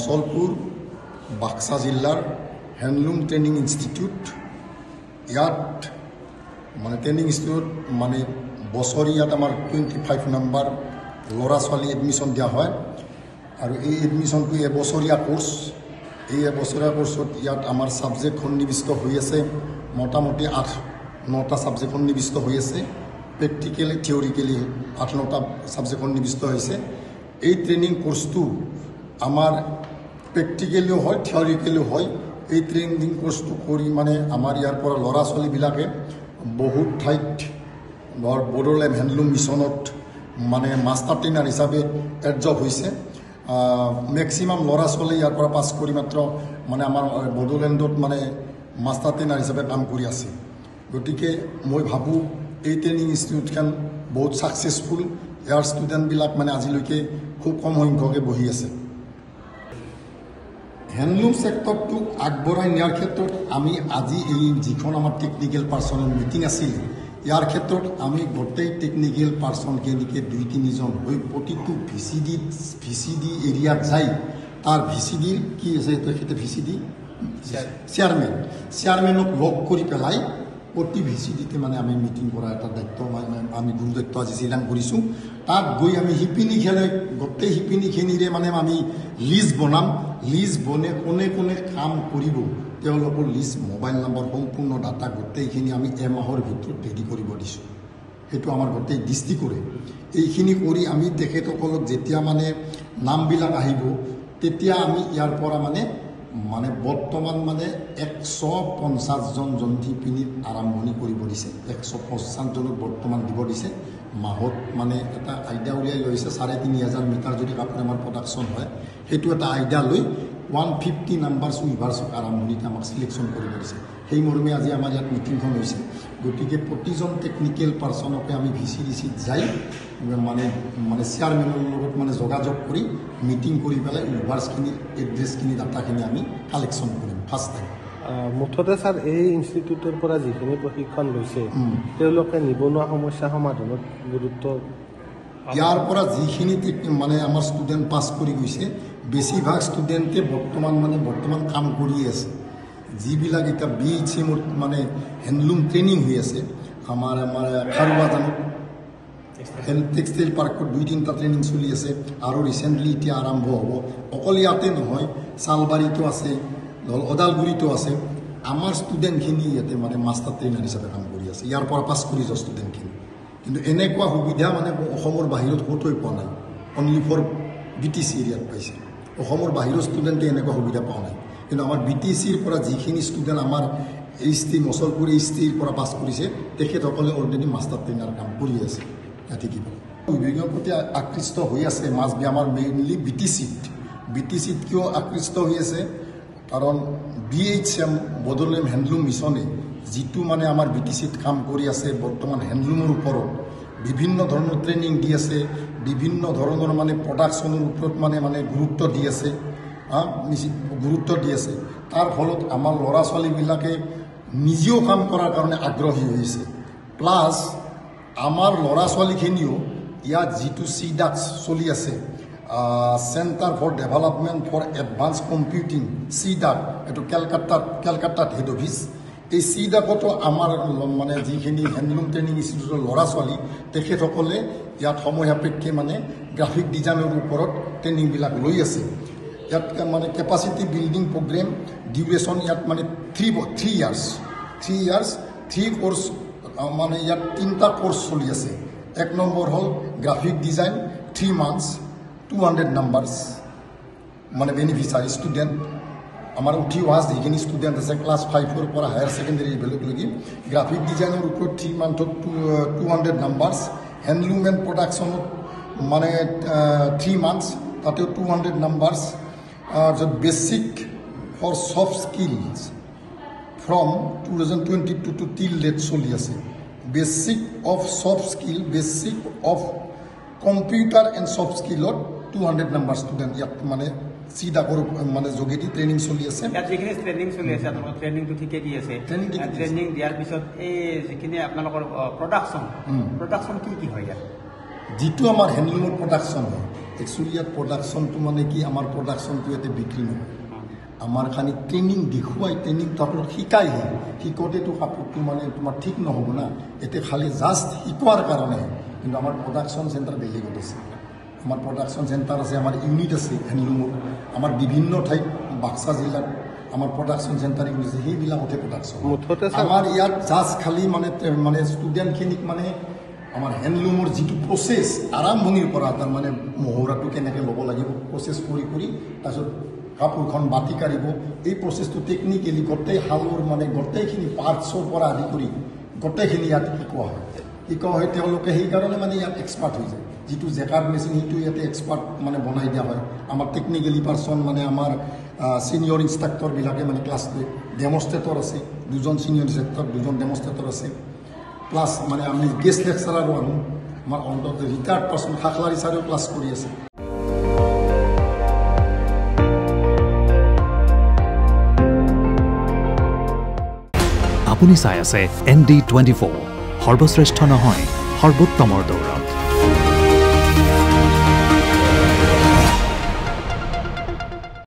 মছলপুৰ বাক্সা জিলাৰ handloom training institute ইয়াত মানে ট্ৰেইনিং ইনষ্টিটিউট মানে বছৰি ইয়াত আমাৰ 25 নম্বৰ ল'ৰা ছোৱালী এডমিশ্যন দিয়া হয় আৰু এই এডমিশ্যনটো এবছৰীয়া কোৰ্চ এই এবছৰীয়া কোৰ্চত ইয়াত আমাৰ ছাবজেক্ট সন্নিৱিষ্ট হৈ আছে মোটামুটি 8-9টা ছাবজেক্ট সন্নিৱিষ্ট হৈ আছে প্ৰেক্টিকেলি থিয়ৰিকেলি 8-9টা ছাবজেক্ট সন্নিৱিষ্ট হৈছে এই ট্ৰেইনিং কোৰ্চটো আমাৰ প্ৰেক্টিকেলিও হয় থিয়ৰিকেলিও হয় এই ট্ৰেইনিং কোৰ্চটো কৰি মানে আমাৰ ইয়াৰ পৰা ল'ৰা ছোৱালীবিলাকে বহুত ঠাইত বড়োলেণ্ড হেণ্ডলুম মিছনত মানে মাষ্টাৰ ট্ৰেইনাৰ হিচাপে এডজব হৈছে মেক্সিমাম ল'ৰা ছোৱালী ইয়াৰ পৰা পাছ কৰি মাত্ৰ মানে আমাৰ বড়োলেণ্ডত মানে মাষ্টাৰ ট্ৰেইনাৰ হিচাপে কাম কৰি আছে গতিকে মই ভাবোঁ এই ট্ৰেইনিং ইনষ্টিটিউটখন বহুত ছাকচেছফুল ইয়াৰ ষ্টুডেণ্টবিলাক মানে আজিলৈকে খুব কম সংখ্যকে বহি আছে হেণ্ডলুম ছেক্টৰটো আগবঢ়াই নিয়াৰ ক্ষেত্ৰত আমি আজি এই যিখন আমাৰ টেকনিকেল পাৰ্চনেল মিটিং আছিল ইয়াৰ ক্ষেত্ৰত আমি গোটেই টেকনিকেল পাৰ্চনখিনিকে 2-3জন হৈ প্ৰতিটো ভিচিডি এৰিয়াত যাই তাৰ ভিচিডিৰ কি আছে তেখেতে ভিচিডি চেয়াৰমেনক লগ কৰি পেলাই প্ৰতি ভিচিডিতে মানে আমি মিটিং কৰা এটা দায়িত্ব আমি গুৰু দায়িত্ব আজি চিলাং কৰিছোঁ তাত গৈ আমি শিপিনীখেলে গোটেই শিপিনীখিনিৰে মানে আমি লিষ্ট বনাম লিষ্ট বনে কোনে কোনে কাম কৰিব তেওঁলোকৰ লিষ্ট মোবাইল নম্বৰ সম্পূৰ্ণ ডাটা গোটেইখিনি আমি এমাহৰ ভিতৰত ৰেডি কৰিব দিছোঁ সেইটো আমাৰ গোটেই ডিষ্ট্ৰিক্টৰে এইখিনি কৰি আমি তেখেতসকলক যেতিয়া মানে নামবিলাক আহিব তেতিয়া আমি ইয়াৰ পৰা মানে বৰ্তমান মানে 150জন জন্তিপিনীত আৰম্ভণি কৰিব দিছে 150জনক বৰ্তমান দিব দিছে মাহত মানে এটা আইডিয়া উলিয়াই লৈছে 3500 মিটাৰ যদি কাপোৰ আমাৰ প্ৰডাকশ্যন হয় সেইটো এটা আইডিয়া লৈ 150 নাম্বাৰছ উইভাৰ্ছক আৰম্ভণিতে আমাক চিলেকশ্যন কৰিব দিছে সেই মৰ্মে আজি আমাৰ ইয়াত মিটিংখন হৈছে গতিকে প্ৰতিজন টেকনিকেল পাৰ্চনকে আমি ভিচিডিচিত যাই মানে চেয়াৰমেনৰ লগত মানে যোগাযোগ কৰি মিটিং কৰি পেলাই উইভাৰ্ছখিনিৰ এড্ৰেছখিনি ডাটাখিনি আমি কালেকশ্যন কৰিম ফাৰ্ষ্ট টাইম মুঠতে ছাৰ এই ইনষ্টিটিউটৰ পৰা যিখিনি প্ৰশিক্ষণ লৈছে তেওঁলোকে নিবনুৱা সমস্যা সমাধানত গুৰুত্ব ইয়াৰ পৰা যিখিনি মানে আমাৰ ষ্টুডেণ্ট পাছ কৰি গৈছে বেছিভাগ ষ্টুডেণ্টে বৰ্তমান কাম কৰিয়ে আছে যিবিলাক এতিয়া BHMৰ মানে হেণ্ডলুম ট্ৰেইনিং হৈ আছে আমাৰ খাৰুৱাজানত টেক্সটাইল পাৰ্কত 2-3টা ট্ৰেইনিং চলি আছে আৰু ৰিচেণ্টলি এতিয়া আৰম্ভ হ'ব অকল ইয়াতে নহয় চালবাৰীতো আছে ওদালগুৰিতো আছে আমাৰ ষ্টুডেণ্টখিনি ইয়াতে মানে মাষ্টাৰ ট্ৰেইনাৰ হিচাপে কাম কৰি আছে ইয়াৰ পৰা পাছ কৰি যোৱা ষ্টুডেণ্টখিনি কিন্তু এনেকুৱা সুবিধা মানে অসমৰ বাহিৰত ক'তোই পোৱা নাই অনলি ফৰ BTC এৰিয়াত পাইছে অসমৰ বাহিৰৰ ষ্টুডেণ্টে এনেকুৱা সুবিধা পোৱা নাই কিন্তু আমাৰ BTCৰ পৰা যিখিনি ষ্টুডেণ্ট আমাৰ মছলপুৰ HTৰ পৰা পাছ কৰিছে তেখেতসকলে অলৰেডি মাষ্টাৰ ট্ৰেইনাৰ কাম কৰি আছে ইয়াতে কি বিভাগৰ প্ৰতি আকৃষ্ট হৈ আছে মাষ্ট বি আমাৰ মেইনলি BTCত কিয় আকৃষ্ট হৈ আছে কাৰণ BHM বড়োলেণ্ড হেণ্ডলুম মিছনে যিটো মানে আমাৰ BTCত কাম কৰি আছে বৰ্তমান হেণ্ডলুমৰ ওপৰত বিভিন্ন ধৰণৰ ট্ৰেইনিং দি আছে বিভিন্ন ধৰণৰ মানে প্ৰডাকশ্যনৰ ওপৰত মানে গুৰুত্ব দি আছে তাৰ ফলত আমাৰ ল'ৰা ছোৱালীবিলাকে নিজেও কাম কৰাৰ কাৰণে আগ্ৰহী হৈছে প্লাছ আমাৰ ল'ৰা ছোৱালীখিনিও ইয়াত যিটো CDAX চলি আছে centre for development for advance computing CDAC এইটো কেলকাতাত হেড অফিচ এই CDACতো আমাৰ মানে যিখিনি হেণ্ডলুম ট্ৰেইনিং ইনষ্টিটিউটৰ ল'ৰা ছোৱালী তেখেতসকলে ইয়াত সময় সাপেক্ষে মানে গ্ৰাফিক ডিজাইনৰ ওপৰত ট্ৰেইনিংবিলাক লৈ আছে ইয়াত মানে কেপাচিটি বিল্ডিং প্ৰগ্ৰেম ডিউৰেশ্যন ইয়াত মানে 3 ইয়াৰ্ছ 3 কোৰ্চ মানে ইয়াত 3টা কোৰ্চ চলি আছে এক নম্বৰ হ'ল গ্ৰাফিক ডিজাইন 3 মান্থছ 200 নাম্বাৰছ মানে বেনিফিচাৰী ষ্টুডেণ্ট আমাৰ উঠি অহা যিখিনি ষ্টুডেণ্ট আছে ক্লাছ 5ৰ পৰা হায়াৰ ছেকেণ্ডেৰী লেভেললৈকে গ্ৰাফিক ডিজাইনৰ ওপৰত 3 মান্থত 200 নাম্বাৰছ হেণ্ডলুম এণ্ড প্ৰডাকশ্যনত মানে 3 মান্থছ তাতেও 200 numbers basic for soft skills from 2022 to till date চলি আছে basic of soft skill basic of computer and soft স্কিলত 200 নাম্বাৰ ষ্টুডেণ্ট ইয়াত মানে CDACৰ মানে যোগেদি ট্ৰেইনিং চলি আছে যিখিনি ট্ৰেইনিং চলি আছে আপোনালোকৰ ট্ৰেইনিংটো ঠিকে দি আছে ট্ৰেইনিং দিয়াৰ পিছত এই যিখিনি আপোনালোকৰ প্ৰডাকশ্যন কি হয় ইয়াত যিটো আমাৰ হেণ্ডলুমৰ প্ৰডাকশ্যন হয় একচুৱেলি ইয়াত প্ৰডাকশ্যনটো মানে কি আমাৰ প্ৰডাকশ্যনটো ইয়াতে বিক্ৰী নহয় আমাৰ খালি ট্ৰেইনিং দেখুৱাই ট্ৰেইনিংটো আপোনাক শিকাইহে শিকোঁতেতো কাপোৰটো মানে তোমাৰ ঠিক নহ'ব না এতিয়া খালি জাষ্ট শিকোৱাৰ কাৰণে কিন্তু আমাৰ প্ৰডাকশ্যন চেণ্টাৰ বেলেগত আছে আমাৰ প্ৰডাকশ্যন চেণ্টাৰ আছে আমাৰ ইউনিট আছে হেণ্ডলুমৰ আমাৰ বিভিন্ন ঠাইত বাক্সা জিলাত আমাৰ প্ৰডাকশ্যন চেণ্টাৰ ইউনিট আছে সেইবিলাকতে প্ৰডাকশ্যন আমাৰ ইয়াত জাষ্ট খালি মানে ষ্টুডেণ্টখিনিক মানে আমাৰ হেণ্ডলুমৰ যিটো প্ৰচেছ আৰম্ভণিৰ পৰা তাৰমানে মহুৰাটো কেনেকৈ ল'ব লাগিব প্ৰচেছ কৰি তাৰপিছত কাপোৰখন বাতি কাঢ়িব এই প্ৰচেছটো টেকনিকেলি গোটেই শালৰ মানে গোটেইখিনি পাৰ্টছৰ পৰা আদি কৰি গোটেইখিনি ইয়াত শিকোৱা হয় তেওঁলোকে সেইকাৰণে মানে ইয়াত এক্সপাৰ্ট হৈ যায় যিটো জেকাৰ্ড মেচিন সেইটো ইয়াতে এক্সপাৰ্ট মানে বনাই দিয়া হয় আমাৰ টেকনিকেলি পাৰ্চন মানে আমাৰ ছিনিয়ৰ ইনষ্ট্ৰাক্টৰবিলাকে মানে ক্লাছ দিয়ে ডেমনষ্ট্ৰেটৰ আছে 2জন ছিনিয়ৰ ইনষ্ট্ৰাক্টৰ 2জন ডেমনষ্ট্ৰেটৰ আছে প্লাছ মানে আমি গেষ্ট লেকচাৰাৰো আনো আমাৰ অন্তত ৰিটায়াৰ্ড পাৰ্চন খাখলাৰী ছাৰেও ক্লাছ কৰি আছে আপুনি চাই আছে ND24 সৰ্বশ্ৰেষ্ঠ নহয় সৰ্বোত্তমৰ দৌৰ